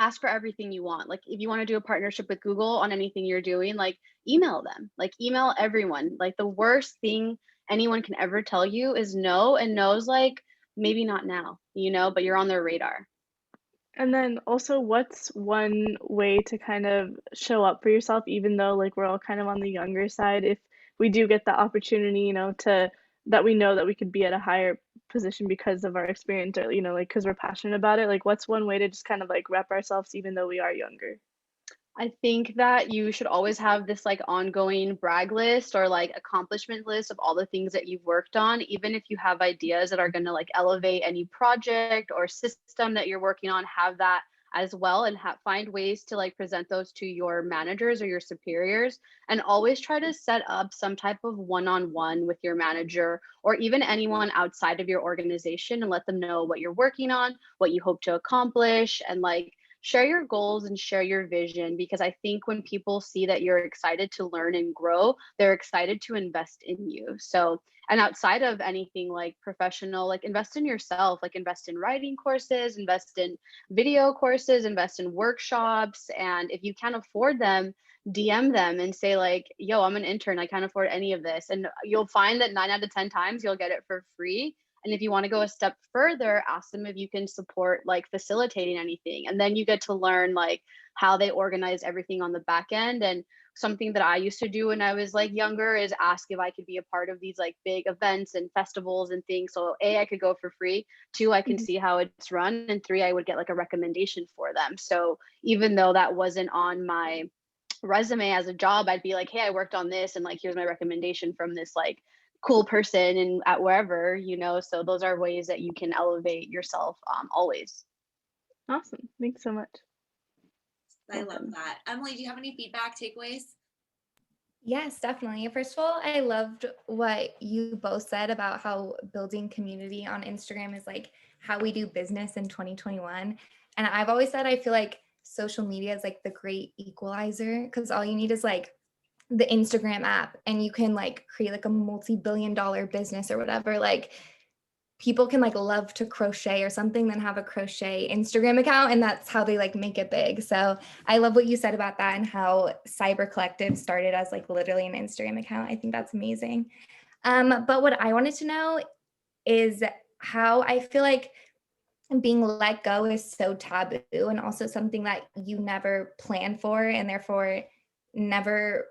ask for everything you want. Like if you want to do a partnership with Google on anything you're doing, like email them, like email everyone. Like the worst thing anyone can ever tell you is no, and no's like maybe not now, but you're on their radar. And then also, what's one way to kind of show up for yourself, even though like we're all kind of on the younger side, if we do get the opportunity, to that we know that we could be at a higher position because of our experience, or like because we're passionate about it. Like, what's one way to just kind of like rep ourselves, even though we are younger? I think that you should always have this like ongoing brag list or like accomplishment list of all the things that you've worked on, even if you have ideas that are going to like elevate any project or system that you're working on, have that as well, and find ways to like present those to your managers or your superiors, and always try to set up some type of one-on-one with your manager or even anyone outside of your organization, and let them know what you're working on, what you hope to accomplish, and like share your goals and share your vision, because I think when people see that you're excited to learn and grow, they're excited to invest in you. So, and outside of anything like professional, like invest in yourself, like invest in writing courses, invest in video courses, invest in workshops. And if you can't afford them, DM them and say like, yo, I'm an intern, I can't afford any of this. And you'll find that 9 out of 10 times you'll get it for free. And if you want to go a step further, ask them if you can support like facilitating anything. And then you get to learn like how they organize everything on the back end. And something that I used to do when I was like younger is ask if I could be a part of these like big events and festivals and things. So A, I could go for free. 2, I can Mhm. see how it's run. And 3, I would get like a recommendation for them. So even though that wasn't on my resume as a job, I'd be like, hey, I worked on this, and like here's my recommendation from this like cool person and at wherever, so those are ways that you can elevate yourself, always. Awesome. Thanks so much. I love Welcome. that. Emily, do you have any feedback takeaways? Yes, definitely. First of all, I loved what you both said about how building community on Instagram is like how we do business in 2021. And I've always said I feel like social media is like the great equalizer, because all you need is like the Instagram app and you can like create like a multi-billion-dollar business or whatever. Like people can like love to crochet or something, then have a crochet Instagram account, and that's how they like make it big. So I love what you said about that and how Cyber Collective started as like literally an Instagram account. I think that's amazing. But what I wanted to know is how I feel like being let go is so taboo, and also something that you never plan for and therefore never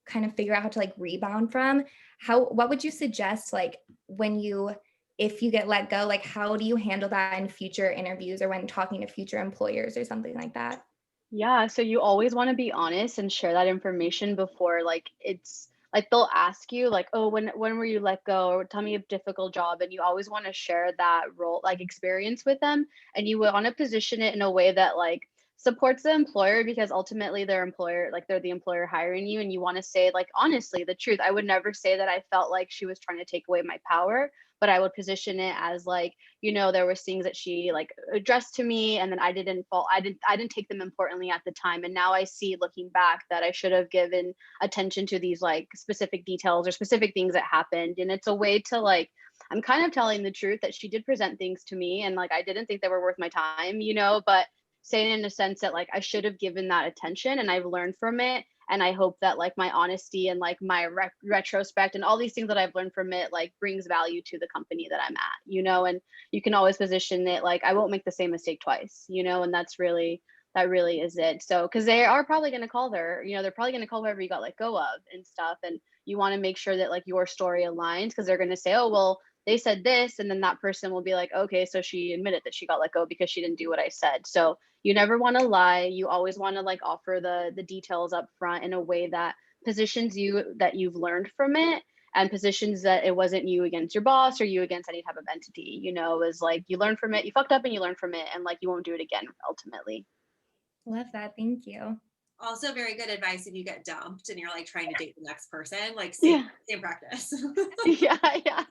kind of figure out how to like rebound from. What would you suggest, like if you get let go, like how do you handle that in future interviews or when talking to future employers or something like that? Yeah, so you always want to be honest and share that information before, like it's like they'll ask you like, oh, when were you let go, or tell me a difficult job, and you always want to share that role like experience with them, and you want to position it in a way that like supports the employer, because ultimately their employer, like they're the employer hiring you, and you want to say like honestly the truth. I would never say that I felt like she was trying to take away my power, but I would position it as like, there was things that she like addressed to me, and then I didn't take them importantly at the time, and now I see looking back that I should have given attention to these like specific details or specific things that happened. And it's a way to like, I'm kind of telling the truth that she did present things to me and like I didn't think they were worth my time, but saying in a sense that like I should have given that attention and I've learned from it. And I hope that like my honesty and like my retrospect and all these things that I've learned from it like brings value to the company that I'm at. And you can always position it like I won't make the same mistake twice, and that really is it. So because they are probably going to call they're probably going to call whoever you got let go of and stuff, and you want to make sure that like your story aligns, because they're going to say, oh well, they said this, and then that person will be like, okay, so she admitted that she got let go because she didn't do what I said. So you never want to lie. You always want to like offer the details up front in a way that positions you that you've learned from it, and positions that it wasn't you against your boss or you against any type of entity. Is like you learn from it, you fucked up and you learn from it, and like you won't do it again ultimately. Love that. Thank you. Also very good advice if you get dumped and you're like trying to date the next person, like Yeah. same practice. Yeah.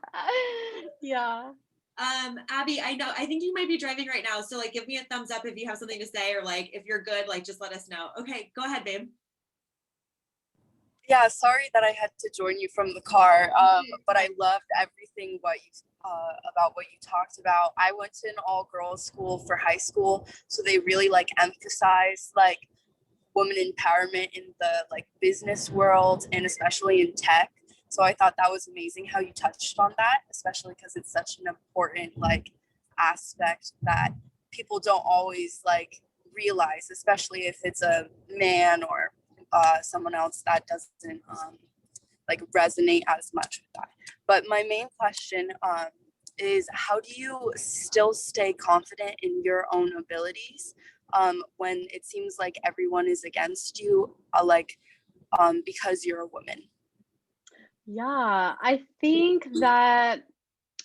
Yeah. Abby, I think you might be driving right now. So like, give me a thumbs up if you have something to say, or like, if you're good, like, just let us know. Okay, go ahead, babe. Yeah, sorry that I had to join you from the car, but I loved everything about what you talked about. I went to an all-girls school for high school, so they really like emphasize like women empowerment in the like business world and especially in tech. So I thought that was amazing how you touched on that, especially because it's such an important like aspect that people don't always like realize, especially if it's a man or someone else that doesn't like resonate as much with that. But my main question is, how do you still stay confident in your own abilities when it seems like everyone is against you, because you're a woman? Yeah, I think that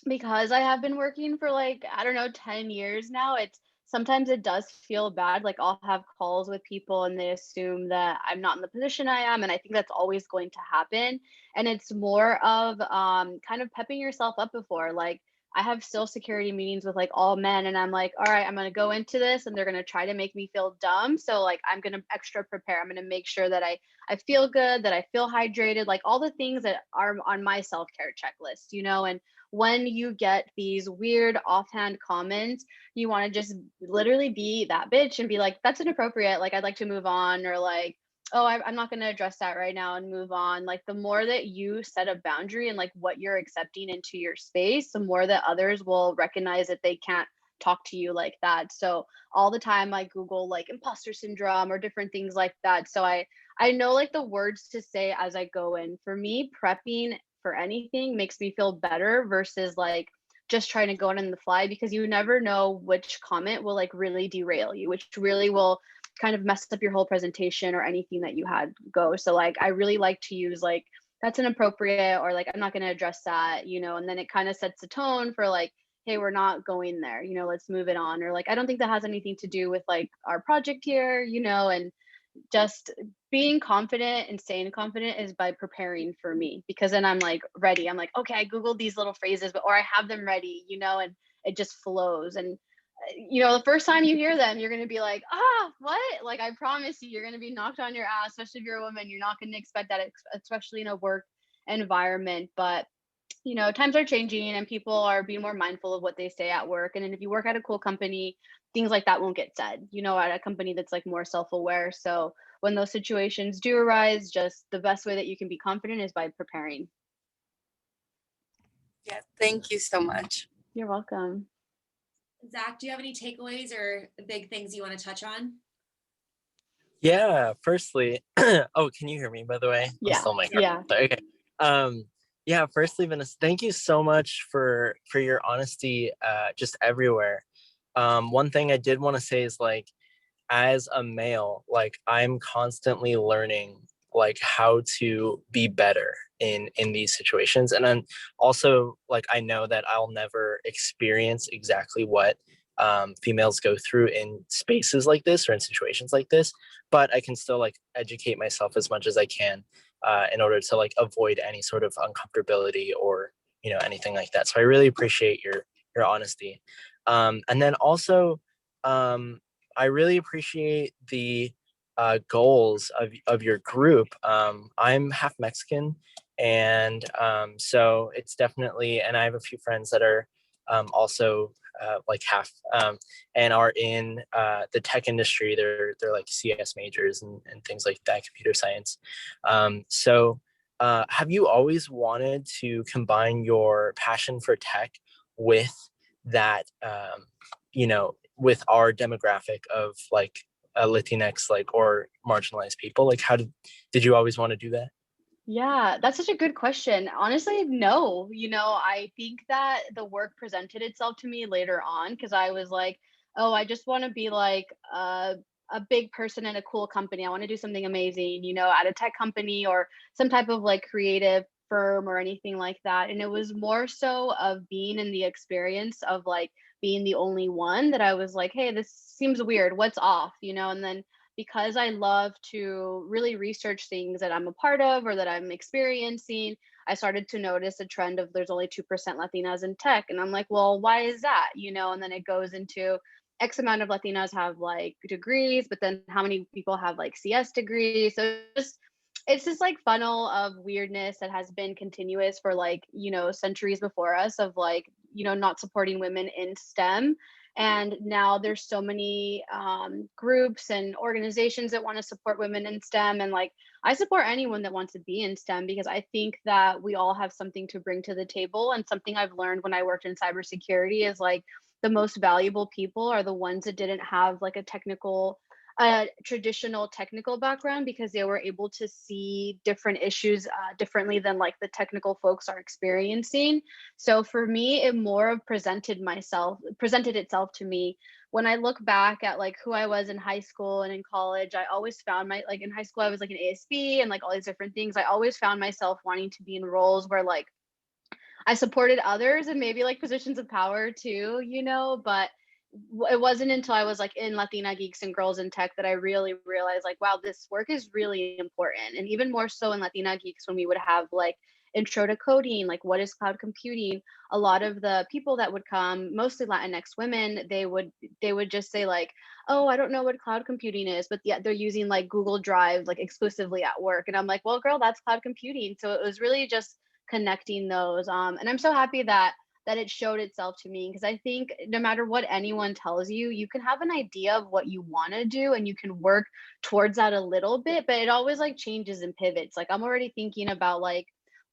because I have been working for like, I don't know, 10 years now, it's sometimes it does feel bad. Like I'll have calls with people and they assume that I'm not in the position I am. And I think that's always going to happen. And it's more of kind of pepping yourself up before. Like I have still security meetings with like all men, and I'm like, all right, I'm gonna go into this and they're gonna try to make me feel dumb. So like I'm gonna extra prepare. I'm gonna make sure that I feel good, that I feel hydrated, like all the things that are on my self-care checklist, you know. And when you get these weird offhand comments, you want to just literally be that bitch and be like, that's inappropriate. Like, I'd like to move on, or like, oh, I'm not going to address that right now and move on. Like, the more that you set a boundary and like what you're accepting into your space, the more that others will recognize that they can't talk to you like that. So all the time I Google like imposter syndrome or different things like that. So I know like the words to say as I go in. For me, prepping for anything makes me feel better versus like just trying to go in on the fly, because you never know which comment will like really derail you, which really will kind of mess up your whole presentation or anything that you had go. So like I really like to use like, that's inappropriate, or like I'm not going to address that, you know, and then it kind of sets the tone for like, hey, we're not going there, you know, let's move it on. Or like, I don't think that has anything to do with like our project here, you know. And just being confident and staying confident is by preparing for me, because then I'm like ready. I'm like, okay, I Googled these little phrases, but or I have them ready, you know, and it just flows. And you know, the first time you hear them, you're going to be like, what? Like, I promise you, you're going to be knocked on your ass, especially if you're a woman. You're not going to expect that, especially in a work environment. But you know, times are changing and people are being more mindful of what they say at work. And then if you work at a cool company, things like that won't get said, you know, at a company that's like more self-aware. So when those situations do arise, just the best way that you can be confident is by preparing. Yeah, thank you so much. You're welcome. Zach, do you have any takeaways or big things you want to touch on? Yeah, firstly, oh, can you hear me, by the way? Yeah. I'm still my Yeah. Okay. Yeah, firstly, Vanessa, thank you so much for your honesty just everywhere. One thing I did want to say is like, as a male, like I'm constantly learning like how to be better in these situations. And then also like I know that I'll never experience exactly what females go through in spaces like this or in situations like this, but I can still like educate myself as much as I can in order to like avoid any sort of uncomfortability or, you know, anything like that. So I really appreciate your honesty. And then also I really appreciate the goals of your group. I'm half Mexican, and so it's definitely, and I have a few friends that are also like half and are in the tech industry. They're like CS majors and things like that, computer science. So have you always wanted to combine your passion for tech with that, you know, with our demographic of like Latinx, like, or marginalized people? Like, how did you always want to do that? Yeah, that's such a good question. Honestly, no. You know, I think that the work presented itself to me later on, because I was like, oh, I just want to be like a big person in a cool company. I want to do something amazing, you know, at a tech company or some type of like creative firm or anything like that. And it was more so of being in the experience of like being the only one that I was like, hey, this seems weird. What's off, you know? And then because I love to really research things that I'm a part of or that I'm experiencing, I started to notice a trend of there's only 2% Latinas in tech. And I'm like, well, why is that? And then it goes into X amount of Latinas have like degrees, but then how many people have like CS degrees? So it's just like funnel of weirdness that has been continuous for like, centuries before us of like, not supporting women in STEM. And now there's so many groups and organizations that want to support women in STEM. And like, I support anyone that wants to be in STEM because I think that we all have something to bring to the table. And something I've learned when I worked in cybersecurity is like the most valuable people are the ones that didn't have like a traditional technical background because they were able to see different issues differently than like the technical folks are experiencing. So for me, it more of presented itself to me. When I look back at like who I was in high school and in college, I always found in high school, I was like an ASB and like all these different things. I always found myself wanting to be in roles where like I supported others and maybe like positions of power too, but it wasn't until I was like in Latina Geeks and Girls in Tech that I really realized like, wow, this work is really important. And even more so in Latina Geeks when we would have like intro to coding, like what is cloud computing? A lot of the people that would come, mostly Latinx women, they would just say like, oh, I don't know what cloud computing is, but yet they're using like Google Drive like exclusively at work. And I'm like, well, girl, that's cloud computing. So it was really just connecting those. And I'm so happy that it showed itself to me because I think no matter what anyone tells you, you can have an idea of what you want to do and you can work towards that a little bit, but it always like changes and pivots. Like I'm already thinking about like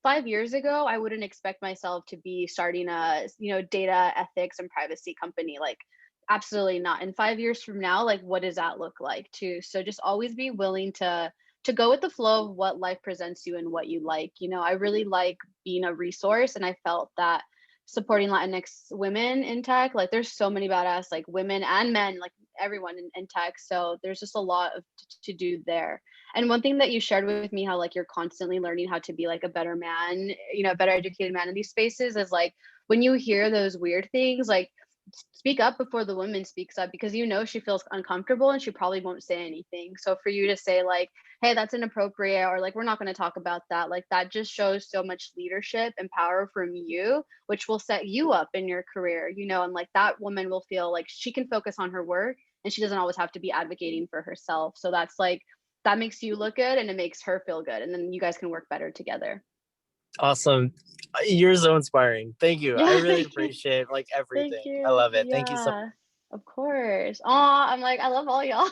5 years ago, I wouldn't expect myself to be starting a, data ethics and privacy company. Like absolutely not. And 5 years from now, like what does that look like too? So just always be willing to go with the flow of what life presents you and what you like. I really like being a resource and I felt that supporting Latinx women in tech, like there's so many badass like women and men, like everyone in tech. So there's just a lot to do there. And one thing that you shared with me, how like you're constantly learning how to be like a better man, a better educated man in these spaces is like when you hear those weird things, like speak up before the woman speaks up because she feels uncomfortable and she probably won't say anything. So for you to say like, hey, that's inappropriate, or like we're not going to talk about that, like that just shows so much leadership and power from you, which will set you up in your career, and like that woman will feel like she can focus on her work and she doesn't always have to be advocating for herself. So that's like that makes you look good and it makes her feel good, and then you guys can work better together. Awesome. You're so inspiring. Thank you. Yeah, I really thank you. appreciate like Thank everything. you. I love it. Thank you so Yeah, of course. Aw, I'm like, I love all y'all.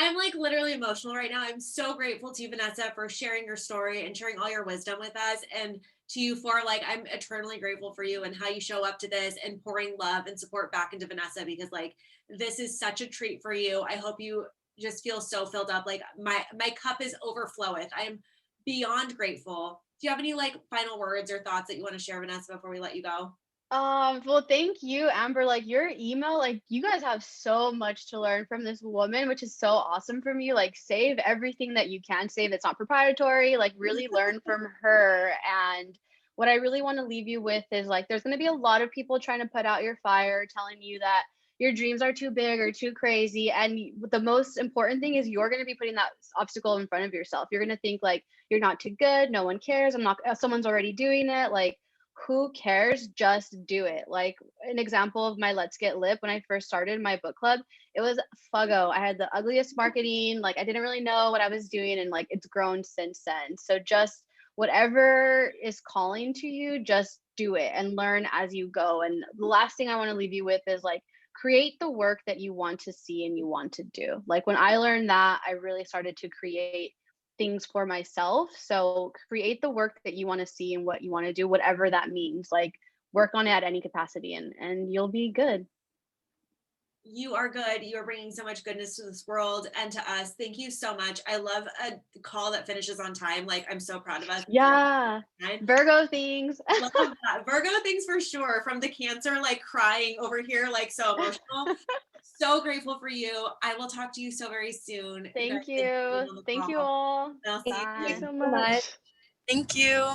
I'm like literally emotional right now. I'm so grateful to you, Vanessa, for sharing your story and sharing all your wisdom with us. And to you for like, I'm eternally grateful for you and how you show up to this and pouring love and support back into Vanessa, because like, this is such a treat for you. I hope you just feel so filled up. Like my cup is overfloweth. I am beyond grateful. Do you have any like final words or thoughts that you want to share, Vanessa, before we let you go? Well, thank you, Amber. Like your email, like you guys have so much to learn from this woman, which is so awesome from you. Like save everything that you can save that's not proprietary, like really learn from her. And what I really want to leave you with is like there's going to be a lot of people trying to put out your fire, telling you that your dreams are too big or too crazy. And the most important thing is you're going to be putting that obstacle in front of yourself. You're going to think like you're not too good, no one cares, someone's already doing it. Like who cares? Just do it. Like an example of my Let's Get Lit, when I first started my book club, it was fuggo. I had the ugliest marketing. Like I didn't really know what I was doing, and like it's grown since then. So just whatever is calling to you, just do it and learn as you go. And the last thing I want to leave you with is like create the work that you want to see and you want to do. Like when I learned that, I really started to create things for myself. So create the work that you want to see and what you want to do, whatever that means. Like work on it at any capacity, and you'll be good. You are good. You are bringing so much goodness to this world and to us. Thank you so much. I love a call that finishes on time. Like I'm so proud of us. Yeah. Virgo things. Love that. Virgo things for sure. From the Cancer, like crying over here, like so emotional. So grateful for you. I will talk to you so very soon. Thank you. Thank you all. I'll see Bye. Thank you so you. much. Thank you.